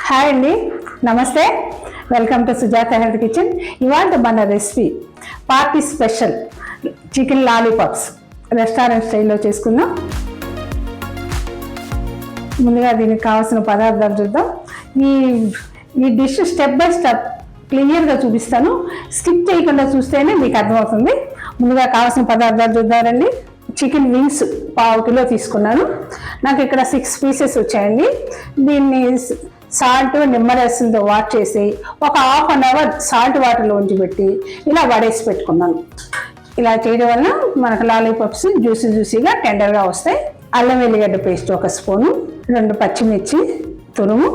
Hi అండి, నమస్తే. Welcome to Sujatha health kitchen. ఇవాళ మన recipe party special chicken lollipops restaurant స్టైల్లో చేసుకుందాం. ముందుగా దీనికి కావాల్సిన పదార్థాలు చూద్దాం. ఈ డిష్ స్టెప్ బై స్టెప్ క్లియర్గా చూపిస్తాను. స్కిప్ చేయకుండా చూస్తేనే మీకు అర్థమవుతుంది. ముందుగా కావాల్సిన పదార్థాలు చూద్దామండి. చికెన్ వింగ్స్ 1/2 కిలో తీసుకున్నాను. నాకు ఇక్కడ 6 పీసెస్ వచ్చాయండి. దీన్ని సాల్ట్ నిమ్మరసంతో వాష్ చేసి ఒక ½ అన్ అవర్ సాల్ట్ వాటర్లో ఉంచిపెట్టి ఇలా వడేసి పెట్టుకున్నాను. ఇలా చేయడం వల్ల మనకు లాలీపాప్స్ జ్యూసీగా టెండర్గా వస్తాయి. అల్లం వెల్లిగడ్డ పేస్ట్ 1 స్పూను, 2 పచ్చిమిర్చి తురుము,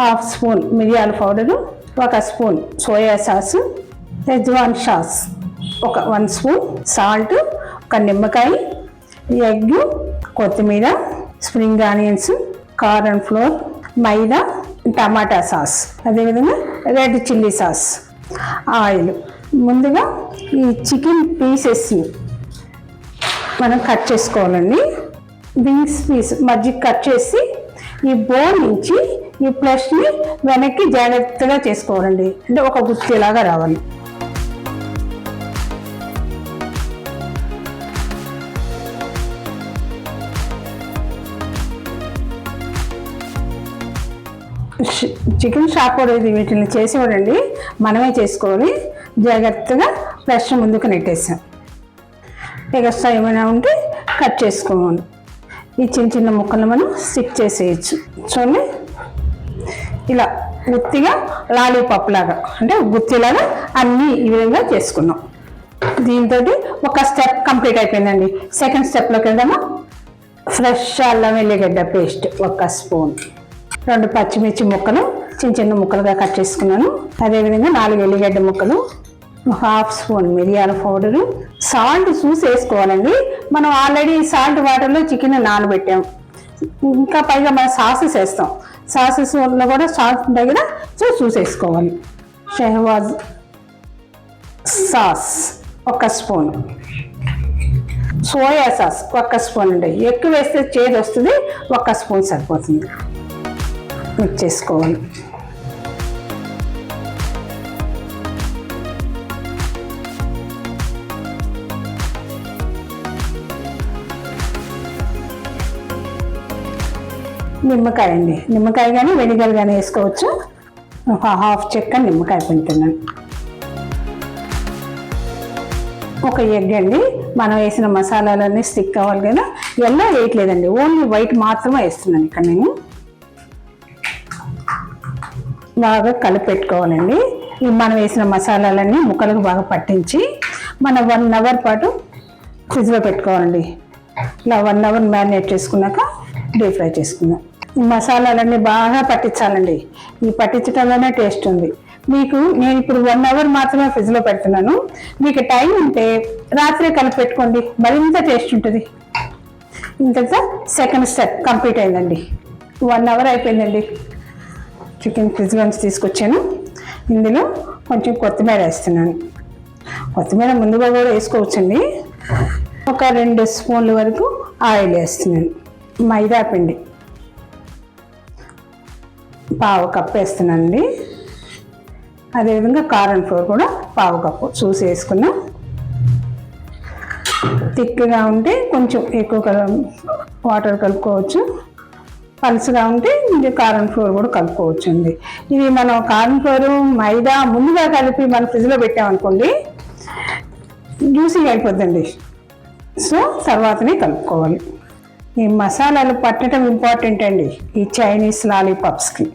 1/2 స్పూన్ మిరియాల powder, 1 spoon soya sauce, schezwan sauce 1 spoon, salt, 1 నిమ్మకాయ, ఎగ్, కొత్తిమీర, స్ప్రింగ్ ఆనియన్స్, కార్న్ ఫ్లోర్, మైదా, టమాటా సాస్, అదేవిధంగా రెడ్ చిల్లీ సాస్, ఆయిల్. ముందుగా ఈ చికెన్ పీసెస్ని మనం కట్ చేసుకోవాలండి. వింగ్స్ పీస్ మధ్యకి కట్ చేసి ఈ బోన్ నుంచి ఈ ప్లస్ని వెనక్కి జాగ్రత్తగా చేసుకోవాలండి. అంటే ఒక గుత్తిలాగా రావాలి. చికెన్ షాప్ ఇది వీటిని చేసేవాడండి, మనమే చేసుకోవాలి. జాగ్రత్తగా ఫ్రెష్ ముందుకు నెట్టేసాం. ఎక్స్ట్రా ఏమైనా ఉంటే కట్ చేసుకోవాలి. ఈ చిన్న ముక్కలు మనం స్టిక్ చేసేయచ్చు. చూడండి, ఇలా గుత్తిగా లాలీపాప్ లాగా, అంటే గుత్తిలాగా అన్నీ ఈ విధంగా చేసుకున్నాం. దీంతో ఒక స్టెప్ కంప్లీట్ అయిపోయిందండి. సెకండ్ స్టెప్లోకి వెళ్దామా. ఫ్రెష్ అల్లం వెల్లిగడ్డ పేస్ట్ 1 స్పూన్, 2 పచ్చిమిర్చి ముక్కలు చిన్న ముక్కలుగా కట్ చేసుకున్నాను. అదేవిధంగా 4 ఎల్లిగడ్డ ముక్కలు, 1/2 స్పూన్ మిరియాల పౌడరు, సాల్ట్ చూసి వేసుకోవాలండి. మనం ఆల్రెడీ సాల్ట్ వాటర్లో చికెన్ నానబెట్టాం. ఇంకా పైగా మనం సాసెస్ వేస్తాం. సాసెస్లో కూడా సాల్ట్ ఉంటాయి కదా, చూసేసుకోవాలి. Schezwan sauce 1 spoon, soya sauce 1 spoon అండి. ఎక్కువ వేస్తే చేదు వస్తుంది, 1 స్పూన్ సరిపోతుంది. మిక్స్ చేసుకోవాలి. నిమ్మకాయ అండి, నిమ్మకాయ కానీ వెనిగర్ కానీ వేసుకోవచ్చు. 1/2 చెక్క నిమ్మకాయ పిండుతున్నాను. 1 ఎగ్ అండి. మనం వేసిన మసాలాలన్నీ స్టిక్ అవ్వాలి కదా. ఎల్లో వేయట్లేదండి, ఓన్లీ వైట్ మాత్రమే వేస్తున్నాను ఇక్కడ నేను. బాగా కలిపెట్టుకోవాలండి. ఈ మనం వేసిన మసాలాలన్నీ ముక్కలకు బాగా పట్టించి మనం 1 అవర్ పాటు ఫ్రిడ్జ్లో పెట్టుకోవాలండి. ఇలా 1 అవర్ మ్యారినేట్ చేసుకున్నాక డీప్ ఫ్రై చేసుకుందాం. ఈ మసాలాలన్నీ బాగా పట్టించాలండి. ఈ పట్టించడంలోనే టేస్ట్ ఉంది. నేను ఇప్పుడు 1 అవర్ మాత్రమే ఫ్రిడ్జ్లో పెడుతున్నాను. మీకు టైం ఉంటే రాత్రే కలిపి పెట్టుకోండి, మరింత టేస్ట్ ఉంటుంది. ఇంత సెకండ్ స్టెప్ కంప్లీట్ అయిందండి. 1 అవర్ అయిపోయిందండి. చికెన్ ఫ్రిడ్జ్ నుంచి తీసుకొచ్చాను. ఇందులో కొంచెం కొత్తిమీర వేస్తున్నాను. కొత్తిమీర ముందుగా కూడా వేసుకోవచ్చండి. 2 స్పూన్ల వరకు ఆయిల్ వేస్తున్నాను. మైదా పిండి 1/2 కప్పు వేస్తున్నానండి. అదేవిధంగా కార్న్ ఫ్లోర్ కూడా 1/2 కప్పు చూసి వేసుకున్నా. థిక్గా ఉంటే కొంచెం ఎక్కువ వాటర్ కలుపుకోవచ్చు, పలుసుగా ఉంటే కార్న్ ఫ్లోర్ కూడా కలుపుకోవచ్చు అండి. ఇది మనం కార్న్ ఫ్లోర్ మైదా ముందుగా కలిపి మనం ఫ్రిడ్జ్లో పెట్టామనుకోండి, జ్యూసీగా అయిపోద్దండి. సో తర్వాతనే కలుపుకోవాలి. ఈ మసాలాలు పట్టడం ఇంపార్టెంట్ అండి ఈ చైనీస్ లాలీపాప్స్కి.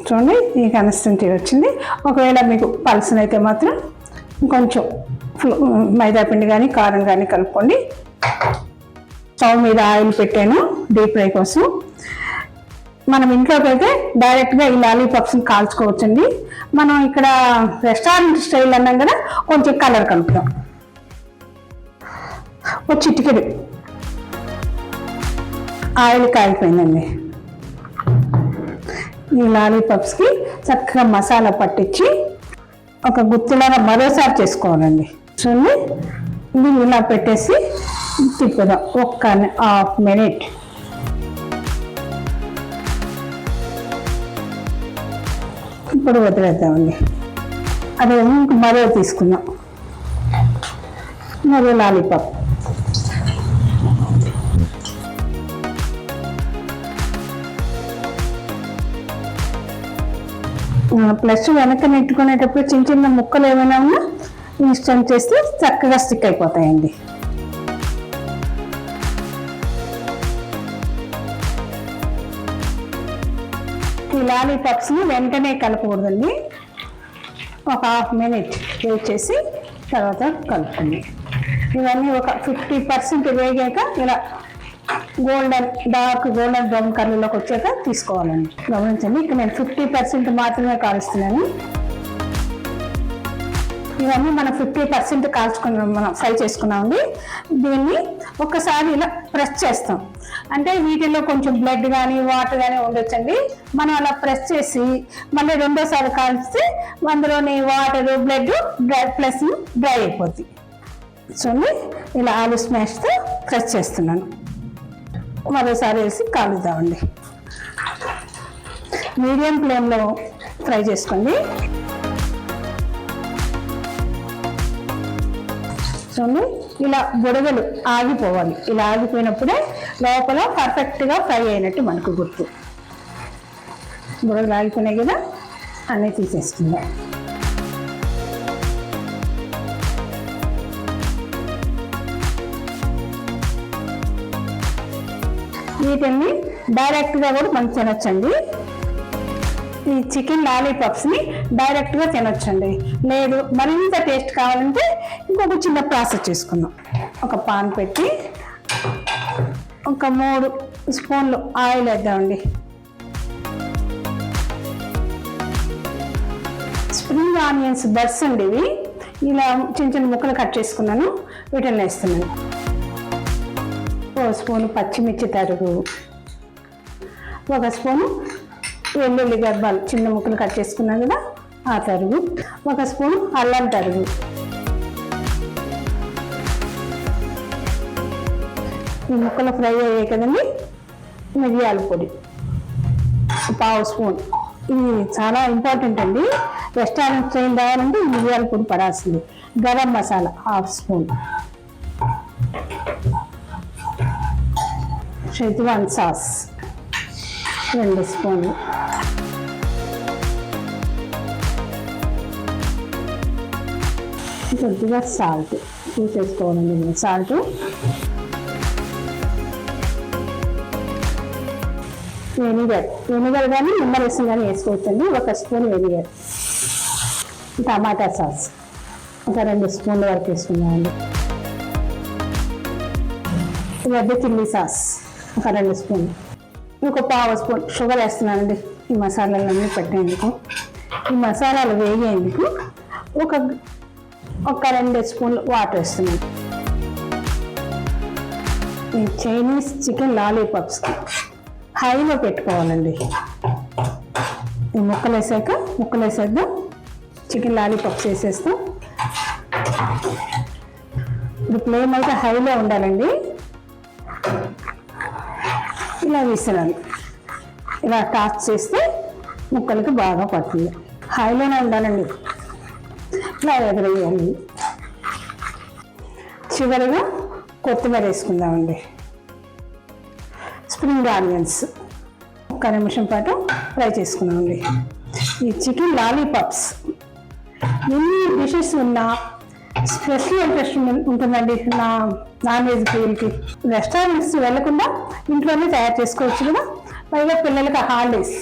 చూడండి, ఈ కన్సిస్టెన్సీ వచ్చింది. ఒకవేళ మీకు పలుసునైతే మాత్రం కొంచెం మైదా పిండి కానీ కారం కానీ కలుపుకోండి. స్టవ్ మీద ఆయిల్ పెట్టాను డీప్ ఫ్రై కోసం. మనం ఇంట్లోకి అయితే డైరెక్ట్గా ఈ లాలీపాప్స్ని కాల్చుకోవచ్చండి. మనం ఇక్కడ రెస్టారెంట్ స్టైల్ అన్నాం కదా, కొంచెం కలర్ కలుపుతాం. చిటికెడు ఆయిల్ కాలిపోయిందండి. ఈ లాలీపాప్స్కి చక్కగా మసాలా పట్టించి ఒక గుత్తిలాగా మరోసారి చేసుకోవాలండి. చూడండి, ఇది ఇలా పెట్టేసి తిప్పుదాం 1 ½ మినిట్. ఇప్పుడు వదిలేద్దామండి. అదే మరో తీసుకుందాం, మరో లాలీపాప్. ప్లస్ వెనక నెట్టుకునేటప్పుడు చిన్న చిన్న ముక్కలు ఏమైనా ఉన్నా ఇన్స్టెంట్ చేస్తే చక్కగా స్టిక్ అయిపోతాయండి. ఈ లాలీపాప్స్ని వెంటనే కలపకూడదండి, ఒక హాఫ్ మినిట్ వెయిట్ చేసి తర్వాత కలుపుకుంది. ఇవన్నీ ఒక 50% వేగాక ఇలా డార్క్ గోల్డెన్ బ్రౌన్ కలర్లోకి వచ్చాక తీసుకోవాలండి. గమనించండి, ఇక్కడ నేను 50% మాత్రమే కాలుస్తున్నాను. ఇవన్నీ మనం 50% కాల్చుకున్నాం, మనం ఫ్రై చేసుకున్నామండి. దీన్ని ఒక్కసారి ఇలా ప్రెస్ చేస్తాం, అంటే వీటిలో కొంచెం బ్లడ్ కానీ వాటర్ కానీ ఉండొచ్చండి. మనం అలా ప్రెస్ చేసి మళ్ళీ రెండోసారి కాల్చితే అందులోని వాటర్ బ్లడ్ ప్లస్ డ్రై అయిపోద్ది. చూడండి, ఇలా ఆలు స్మాష్తో ప్రెస్ చేస్తున్నాను. మరోసారి వేసి కాలుద్దామండి. మీడియం ఫ్లేమ్లో ఫ్రై చేసుకోండి. చూడండి, ఇలా బుడగలు ఆగిపోవాలి. ఇలా ఆగిపోయినప్పుడే లోపల పర్ఫెక్ట్గా ఫ్రై అయినట్టు మనకు గుర్తు. బుడగలు ఆగిపోయినాయి కదా, అన్నీ తీసేసుకుందాం. వీటిని డైరెక్ట్గా కూడా మనం తినొచ్చండి. ఈ చికెన్ లాలీపాప్స్ని డైరెక్ట్గా తినొచ్చండి. లేదు మరింత టేస్ట్ కావాలంటే ఇంకొక చిన్న ప్రాసెస్ చేసుకుందాం. ఒక పాన్ పెట్టి ఒక 3 స్పూన్లు ఆయిల్ వేద్దామండి. స్ప్రింగ్ ఆనియన్స్ బడ్స్ అండి ఇవి. ఇలా చిన్న చిన్న ముక్కలు కట్ చేసుకున్నాను, వీటిని వేస్తున్నాను. 1 స్పూను పచ్చిమిర్చి తరుగు, 1 స్పూను వెల్లుల్లి గర్భాలు చిన్న ముక్కలు కట్ చేసుకున్నాం కదా ఆ తరుగు, 1 స్పూను అల్లం తరుగు, ఈ ముక్కలు ఫ్రై అయ్యాయి కదండి. మిరియాల పొడి 1/2 స్పూన్. ఇది చాలా ఇంపార్టెంట్ అండి, రెస్టారెంట్ స్టైల్ రావాలంటే ఈ మిరియాల పొడి పడాల్సింది. Garam masala 1/2 spoon, Schezwan sauce 2 స్పూన్లు, కొద్దిగా సాల్ట్ చూసేసుకోవాలండి. సాల్ట్, వెనిగర్ కానీ నిమ్మరసం కానీ వేసుకోవచ్చండి. 1 స్పూన్ వెనిగర్, టమాటా సాస్ ఒక 2 స్పూన్ల వరకు వేసుకున్నామండి. రెడ్ చిల్లీ సాస్ ఒక 2 స్పూన్లు, ఒక 1/2 స్పూన్ షుగర్ వేస్తున్నానండి. ఈ మసాలాలన్నీ పెట్టేందుకు, ఈ మసాలాలు వేగేందుకు ఒక 2 స్పూన్లు వాటర్ వేస్తున్నాను. ఈ చైనీస్ చికెన్ లాలీపాప్స్కి హైలో పెట్టుకోవాలండి. ఈ ముక్కలు వేసేద్దాం. చికెన్ లాలీపాప్స్ వేసేస్తాం. ఇప్పుడు ఫ్లేమ్ అయితే హైలో ఉండాలండి. ఇలా వేస్తున్నాను, ఇలా టాస్ చేస్తే ముక్కలకి బాగా పడుతుంది. హైలోనే ఉండాలండి, ఇలా ఎగరేయాలి. చివరిగా కొత్తిమీర వేసుకుందామండి. స్ప్రింగ్ ఆనియన్స్ 1 నిమిషం పాటు ఫ్రై చేసుకున్నామండి. ఈ చికెన్ లాలీపాప్స్ ఎన్ని డిషెస్ ఉన్నా స్పెషల్ ఇంట్రెస్ట్ ఉంటుందండి నాన్ వెజ్ ప్రియులకి. రెస్టారెంట్స్ వెళ్లకుండా ఇంట్లోనే తయారు చేసుకోవచ్చు కదా. పైగా పిల్లలకి హాలిడేస్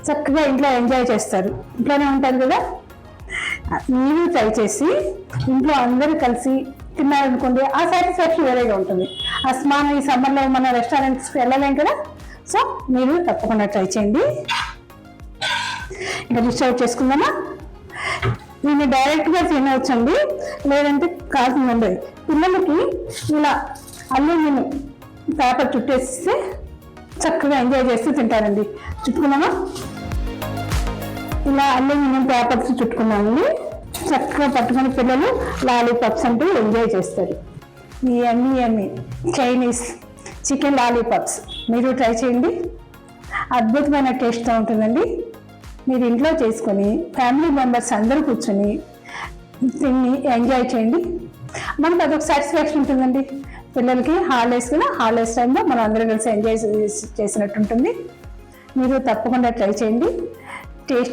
చక్కగా ఇంట్లో ఎంజాయ్ చేస్తారు, ఇంట్లోనే ఉంటారు కదా. మీరు ట్రై చేసి ఇంట్లో అందరూ కలిసి తిన్నారనుకోండి, ఆ సాటిస్ఫాక్షన్ వేరేగా ఉంటుంది. ఈ సమ్మర్లో మన రెస్టారెంట్స్కి వెళ్ళలేం కదా. సో మీరు తప్పకుండా ట్రై చేయండి. ఇంకా డిష్ అవుట్ చేసుకుందామా. దీన్ని డైరెక్ట్గా తినవచ్చండి, లేదంటే కాల్చిందండి. పిల్లలకి ఇలా అల్యూమినియం పేపర్ చుట్టేస్తే చక్కగా ఎంజాయ్ చేస్తూ తింటారండి. చుట్టుకున్నామా, ఇలా అల్యూమినియం పేపర్స్ చుట్టుకున్నామండి. చక్కగా పట్టుకుని పిల్లలు లాలీపాప్స్ అంటూ ఎంజాయ్ చేస్తారు. ఈ యమ్మీ చైనీస్ చికెన్ లాలీపాప్స్ మీరు ట్రై చేయండి, అద్భుతమైన టేస్ట్గా ఉంటుందండి. మీరు ఇంట్లో చేసుకొని ఫ్యామిలీ మెంబర్స్ అందరూ కూర్చొని దీన్ని ఎంజాయ్ చేయండి. మనకు అదొక సాటిస్ఫాక్షన్ ఉంటుందండి. పిల్లలకి హాలిడేస్ టైంలో మనం అందరం కలిసి ఎంజాయ్ చేసినట్టు ఉంటుంది. మీరు తప్పకుండా ట్రై చేయండి. టేస్ట్